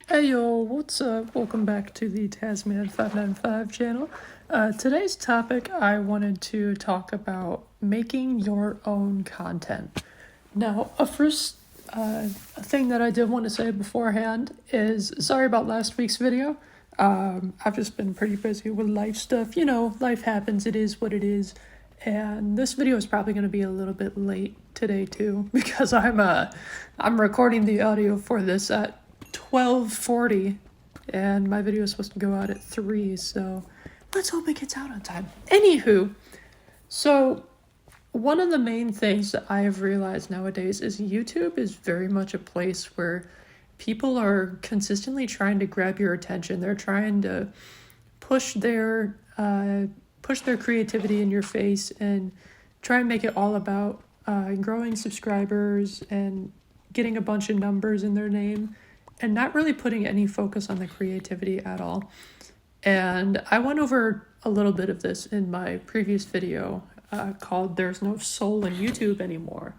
Hey yo, what's up? Welcome back to the Tasman595 channel. Today's topic, I wanted to talk about making your own content. Now, a first thing that I did want to say beforehand is sorry about last week's video. I've just been pretty busy with life stuff. You know, life happens, it is what it is. And this video is probably going to be a little bit late today too because I'm recording the audio for this at 12:40 and my video is supposed to go out at 3, so let's hope it gets out on time. Anywho, so one of the main things that I have realized nowadays is YouTube is very much a place where people are consistently trying to grab your attention. They're trying to push their creativity in your face and try and make it all about growing subscribers and getting a bunch of numbers in their name and not really putting any focus on the creativity at all. And I went over a little bit of this in my previous video called There's No Soul in YouTube Anymore.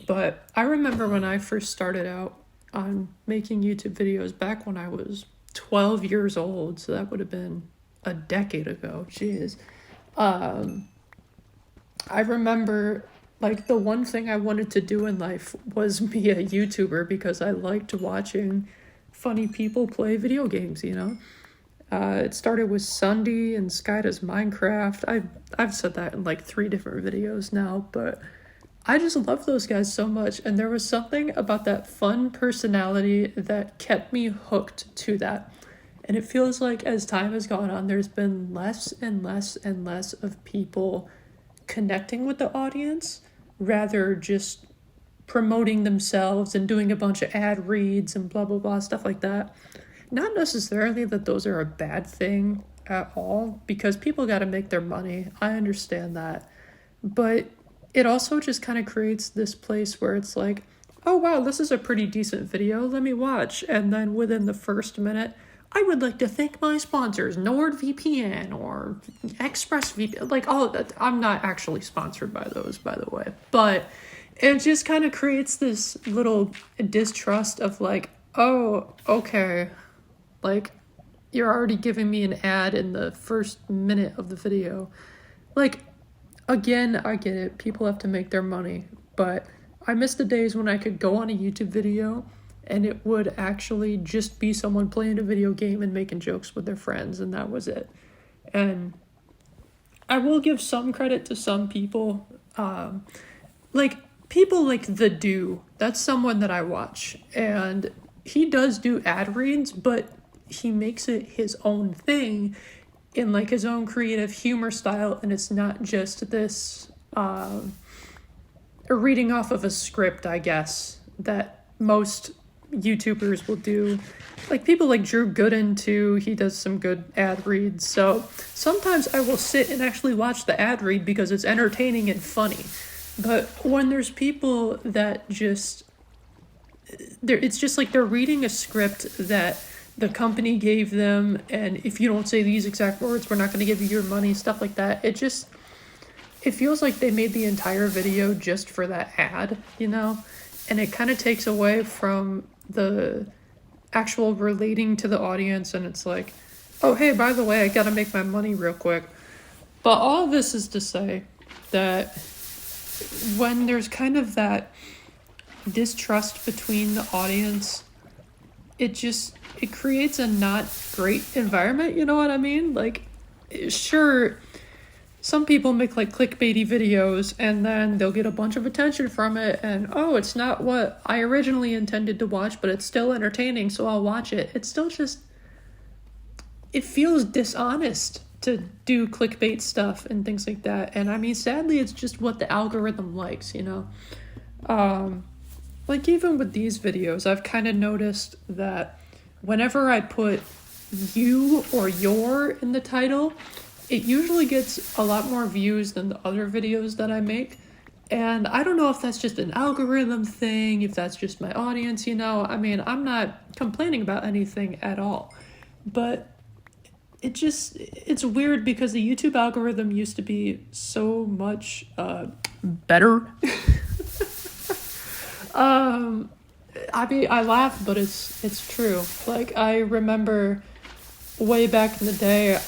But I remember when I first started out on making YouTube videos back when I was 12 years old, so that would have been a decade ago. Jeez. I remember like the one thing I wanted to do in life was be a YouTuber because I liked watching funny people play video games, you know? It started with Sunday and Sky Does Minecraft. I've said that in like 3 different videos now, but I just love those guys so much, and there was something about that fun personality that kept me hooked to that. And it feels like as time has gone on, there's been less and less and less of people connecting with the audience, rather just promoting themselves and doing a bunch of ad reads and blah, blah, blah, stuff like that. Not necessarily that those are a bad thing at all, because people got to make their money. I understand that. But it also just kind of creates this place where it's like, oh, wow, this is a pretty decent video. Let me watch. And then within the first minute, I would like to thank my sponsors, NordVPN or ExpressVPN. Like, I'm not actually sponsored by those, by the way. But it just kind of creates this little distrust of like, oh, okay. Like, you're already giving me an ad in the first minute of the video. Like, again, I get it. People have to make their money. But I miss the days when I could go on a YouTube video and it would actually just be someone playing a video game and making jokes with their friends, and that was it. And I will give some credit to some people. Like, people like The Do, that's someone that I watch. And he does do ad reads, but he makes it his own thing in like his own creative humor style, and it's not just this reading off of a script, I guess, that most YouTubers will do. Like people like Drew Gooden too, he does some good ad reads. So sometimes I will sit and actually watch the ad read because it's entertaining and funny. But when there's people that just, it's just like they're reading a script that the company gave them, and if you don't say these exact words, we're not going to give you your money, stuff like that. It feels like they made the entire video just for that ad, you know? And it kind of takes away from the actual relating to the audience, and it's like, oh, hey, by the way, I gotta make my money real quick. But all of this is to say that when there's kind of that distrust between the audience, it creates a not great environment, you know what I mean? Like, sure, some people make like clickbaity videos and then they'll get a bunch of attention from it, and oh, it's not what I originally intended to watch, but it's still entertaining, so I'll watch it. It's still just, it feels dishonest to do clickbait stuff and things like that. And I mean, sadly, it's just what the algorithm likes, you know? Like even with these videos, I've kind of noticed that whenever I put you or your in the title, it usually gets a lot more views than the other videos that I make. And I don't know if that's just an algorithm thing, if that's just my audience, you know? I mean, I'm not complaining about anything at all. But it's weird because the YouTube algorithm used to be so much better. I mean, I laugh, but it's true. Like, I remember way back in the day,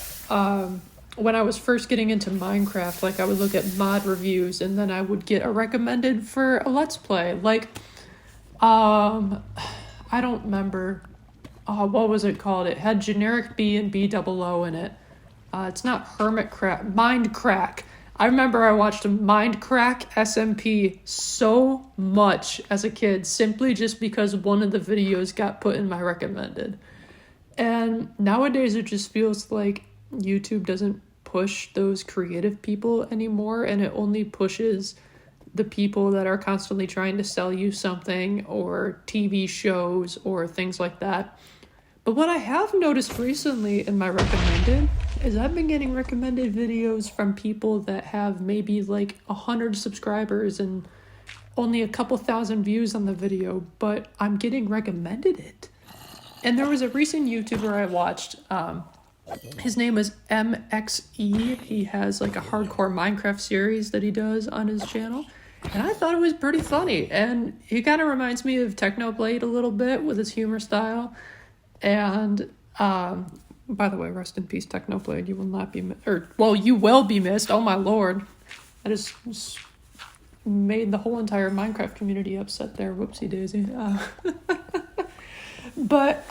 when I was first getting into Minecraft, like, I would look at mod reviews and then I would get a recommended for a Let's Play. Like, I don't remember, what was it called? It had generic B and B-double-O in it. It's not Hermit Crack, Mind Crack. I remember I watched Mind Crack SMP so much as a kid, simply just because one of the videos got put in my recommended. And nowadays it just feels like YouTube doesn't push those creative people anymore, and it only pushes the people that are constantly trying to sell you something, or TV shows or things like that. But what I have noticed recently in my recommended is I've been getting recommended videos from people that have maybe like 100 subscribers and only a couple thousand views on the video, but I'm getting recommended it. And there was a recent YouTuber I watched, his name is MXE. He has like a hardcore Minecraft series that he does on his channel. And I thought it was pretty funny. And he kind of reminds me of Technoblade a little bit with his humor style. And, by the way, rest in peace, Technoblade. You will not be you will be missed. Oh my lord. I just made the whole entire Minecraft community upset there. Whoopsie daisy. But,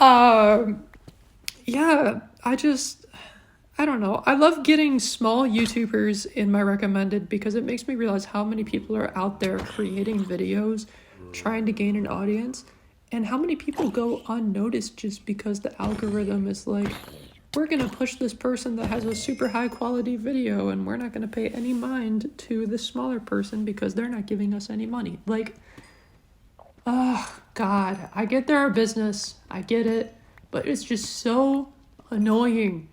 yeah, I don't know. I love getting small YouTubers in my recommended because it makes me realize how many people are out there creating videos, trying to gain an audience, and how many people go unnoticed just because the algorithm is like, we're going to push this person that has a super high quality video and we're not going to pay any mind to this smaller person because they're not giving us any money. Like, oh, God, I get they're a business. I get it. But it's just so annoying.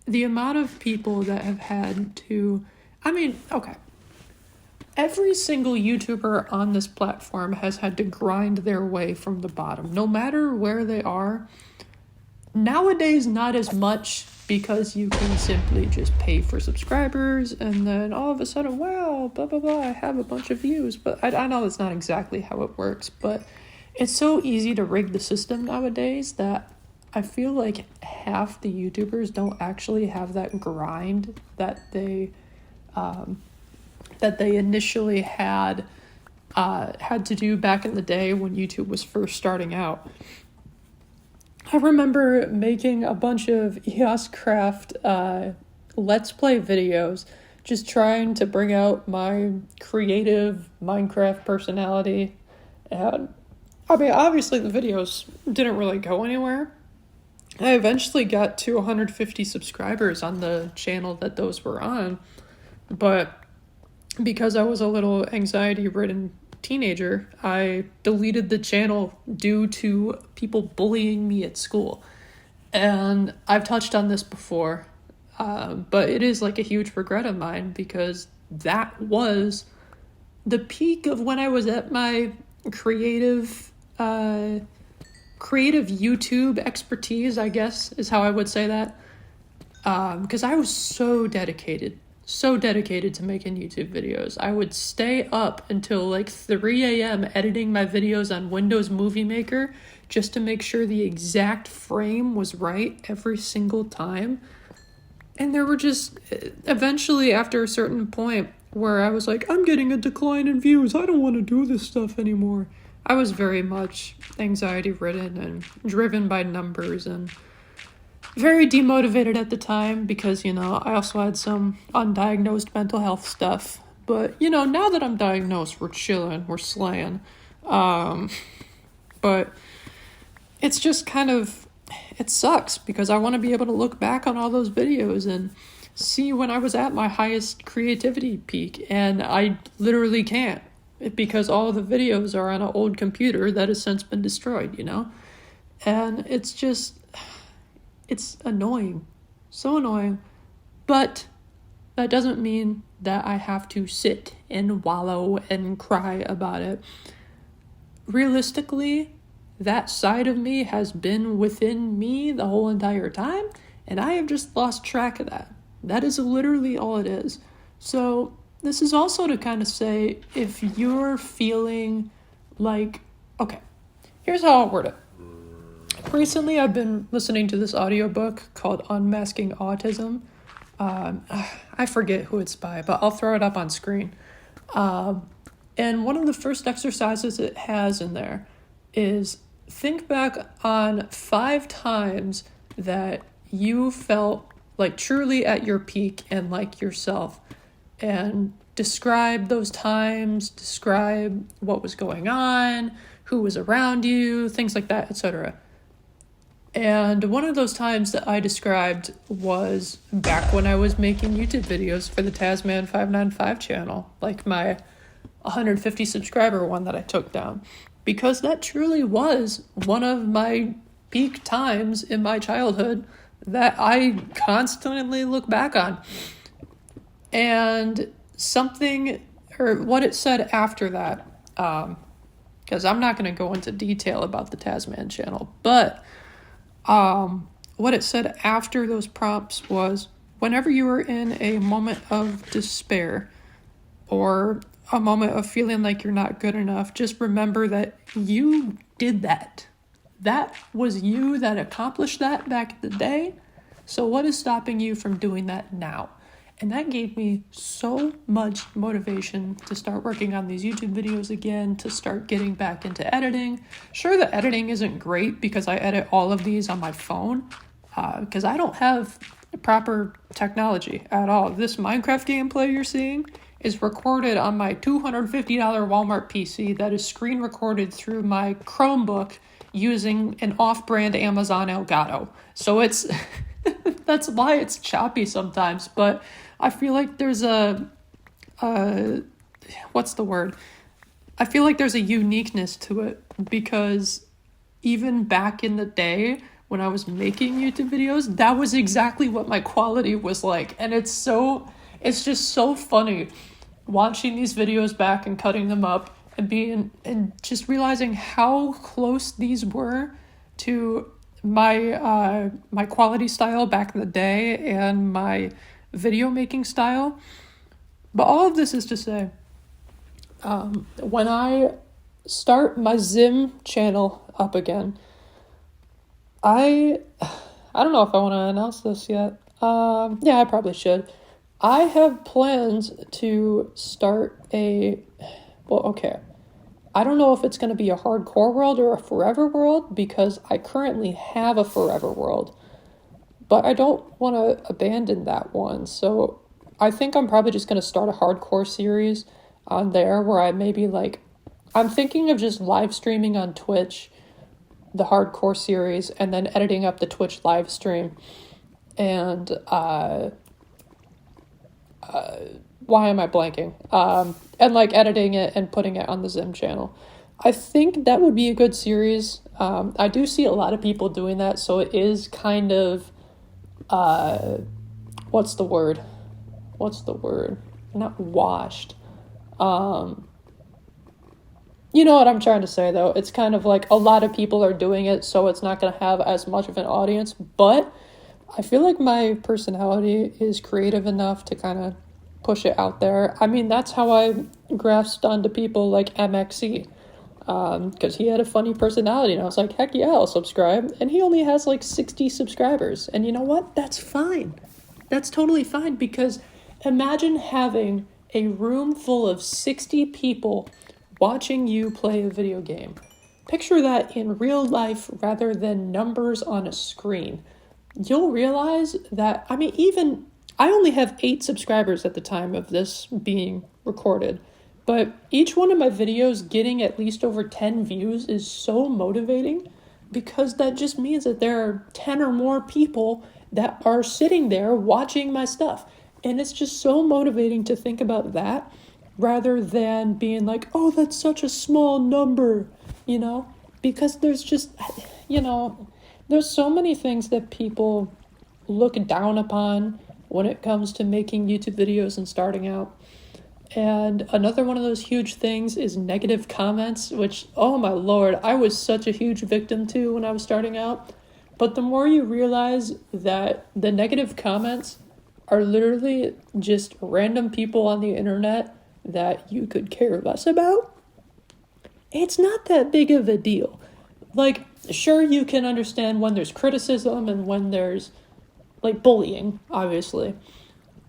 The amount of people that have had to... I mean, okay. Every single YouTuber on this platform has had to grind their way from the bottom, no matter where they are. Nowadays, not as much, because you can simply just pay for subscribers, and then all of a sudden, wow, blah, blah, blah, I have a bunch of views. But I know that's not exactly how it works, but it's so easy to rig the system nowadays that I feel like half the YouTubers don't actually have that grind that they initially had to do back in the day when YouTube was first starting out. I remember making a bunch of EOScraft Let's Play videos, just trying to bring out my creative Minecraft personality. And I mean, obviously the videos didn't really go anywhere. I eventually got to 150 subscribers on the channel that those were on, but because I was a little anxiety-ridden teenager, I deleted the channel due to people bullying me at school. And I've touched on this before, but it is like a huge regret of mine because that was the peak of when I was at my creative YouTube expertise, I guess, is how I would say that. Because I was so dedicated to making YouTube videos. I would stay up until like 3 a.m. editing my videos on Windows Movie Maker just to make sure the exact frame was right every single time. And there were just, eventually after a certain point where I was like, I'm getting a decline in views, I don't want to do this stuff anymore. I was very much anxiety-ridden and driven by numbers and very demotivated at the time because, I also had some undiagnosed mental health stuff. But, now that I'm diagnosed, we're chilling, we're slaying. But it's just it sucks because I want to be able to look back on all those videos and see when I was at my highest creativity peak. And I literally can't because all the videos are on an old computer that has since been destroyed, And it's annoying. So annoying. But that doesn't mean that I have to sit and wallow and cry about it. Realistically, that side of me has been within me the whole entire time, and I have just lost track of that. That is literally all it is. So this is also to kind of say, if you're feeling like, Okay, here's how I'll word it. Recently, I've been listening to this audiobook called Unmasking Autism. I forget who it's by, but I'll throw it up on screen. And one of the first exercises it has in there is think back on 5 times that you felt like truly at your peak and like yourself. And describe those times, describe what was going on, who was around you, things like that, etc. And one of those times that I described was back when I was making YouTube videos for the Tasman595 channel, like my 150 subscriber one that I took down. Because that truly was one of my peak times in my childhood that I constantly look back on. And something, or what it said after that, because I'm not going to go into detail about the Tasman channel, but what it said after those prompts was, whenever you are in a moment of despair or a moment of feeling like you're not good enough, just remember that you did that. That was you that accomplished that back in the day. So what is stopping you from doing that now? And that gave me so much motivation to start working on these YouTube videos again, to start getting back into editing. Sure, the editing isn't great because I edit all of these on my phone, because I don't have proper technology at all. This Minecraft gameplay you're seeing is recorded on my $250 Walmart PC that is screen recorded through my Chromebook using an off-brand Amazon Elgato. So it's that's why it's choppy sometimes, but I feel like there's what's the word? I feel like there's a uniqueness to it, because even back in the day when I was making YouTube videos, that was exactly what my quality was like. And it's just so funny watching these videos back and cutting them up and just realizing how close these were to my my quality style back in the day and my video making style. But all of this is to say, when I start my Zim channel up again, I don't know if I want to announce this yet. Yeah, I probably should. I have plans to start I don't know if it's going to be a hardcore world or a forever world, because I currently have a forever world, but I don't want to abandon that one. So I think I'm probably just going to start a hardcore series on there where I maybe I'm thinking of just live streaming on Twitch, the hardcore series, and then editing up the Twitch live stream. And, why am I blanking? And editing it and putting it on the Zim channel. I think that would be a good series. I do see a lot of people doing that, so it is kind of, what's the word? Not washed. You know what I'm trying to say, though. It's kind of like a lot of people are doing it, so it's not going to have as much of an audience, but I feel like my personality is creative enough to kind of push it out there. I mean, that's how I grasped onto people like MXC, because he had a funny personality, and I was like, heck yeah, I'll subscribe. And he only has 60 subscribers, and you know what? That's fine. That's totally fine, because imagine having a room full of 60 people watching you play a video game. Picture that in real life rather than numbers on a screen. You'll realize that, I only have 8 subscribers at the time of this being recorded, but each one of my videos getting at least over 10 views is so motivating, because that just means that there are 10 or more people that are sitting there watching my stuff. And it's just so motivating to think about that rather than being like, oh, that's such a small number, because there's just, there's so many things that people look down upon when it comes to making YouTube videos and starting out. And another one of those huge things is negative comments, which, oh my lord, I was such a huge victim to when I was starting out. But the more you realize that the negative comments are literally just random people on the internet that you could care less about, it's not that big of a deal. Like, sure, you can understand when there's criticism and when there's, like, bullying, obviously.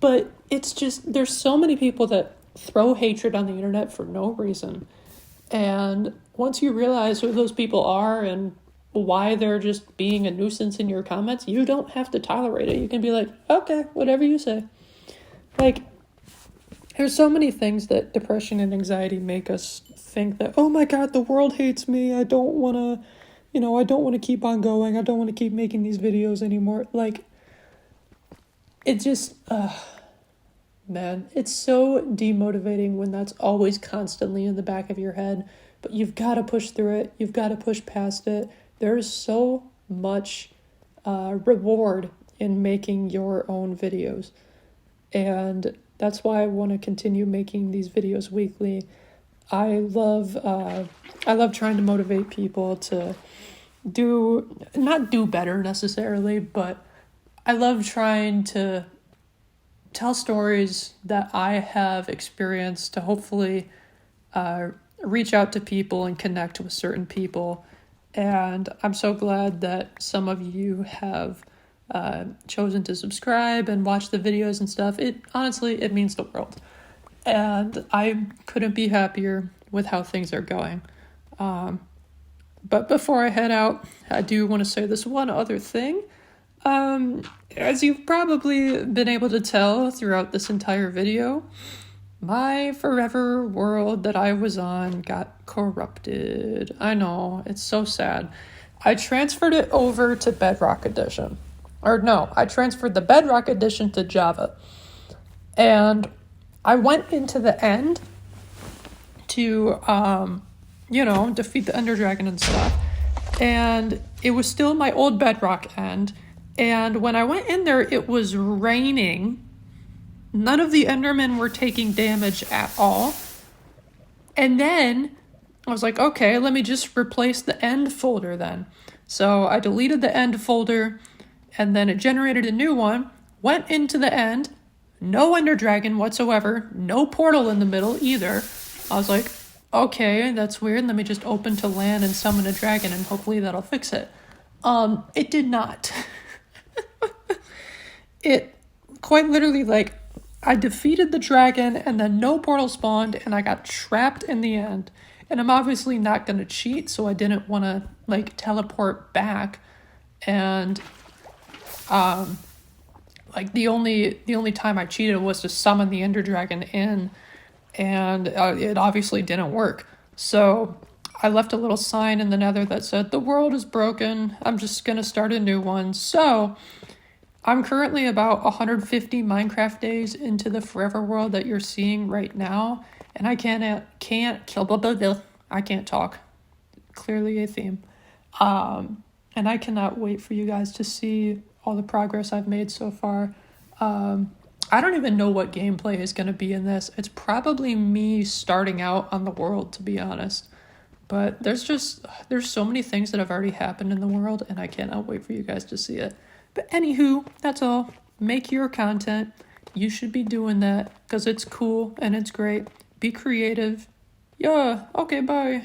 But it's just, there's so many people that throw hatred on the internet for no reason. And once you realize who those people are and why they're just being a nuisance in your comments, you don't have to tolerate it. You can be like, okay, whatever you say. Like, there's so many things that depression and anxiety make us think that, oh my God, the world hates me. I don't want to, I don't want to keep on going. I don't want to keep making these videos anymore. Like, it just, man, it's so demotivating when that's always constantly in the back of your head. But you've got to push through it. You've got to push past it. There's so much reward in making your own videos. And that's why I want to continue making these videos weekly. I love trying to motivate people to not do better necessarily, but I love trying to tell stories that I have experienced to hopefully reach out to people and connect with certain people. And I'm so glad that some of you have chosen to subscribe and watch the videos and stuff. Honestly, it means the world. And I couldn't be happier with how things are going. But before I head out, I do want to say this one other thing. As you've probably been able to tell throughout this entire video, my forever world that I was on got corrupted. I know, it's so sad. I transferred it over to Bedrock Edition. Or no, I transferred the Bedrock Edition to Java. And I went into the end to, defeat the Ender Dragon and stuff. And it was still my old Bedrock end. And when I went in there, it was raining. None of the Endermen were taking damage at all. And then I was like, okay, let me just replace the end folder then. So I deleted the end folder, and then it generated a new one, went into the end, no Ender Dragon whatsoever, no portal in the middle either. I was like, okay, that's weird. Let me just open to land and summon a dragon, and hopefully that'll fix it. It did not. It quite literally, like, I defeated the dragon and then no portal spawned and I got trapped in the end. And I'm obviously not going to cheat, so I didn't want to, like, teleport back. And, the only time I cheated was to summon the Ender Dragon in, and it obviously didn't work. So I left a little sign in the Nether that said, the world is broken. I'm just going to start a new one. So I'm currently about 150 Minecraft days into the forever world that you're seeing right now, and I can't talk. Clearly a theme. And I cannot wait for you guys to see all the progress I've made so far. I don't even know what gameplay is going to be in this. It's probably me starting out on the world, to be honest. But there's so many things that have already happened in the world, and I cannot wait for you guys to see it. But anywho, that's all. Make your content. You should be doing that because it's cool and it's great. Be creative. Yeah, okay, bye.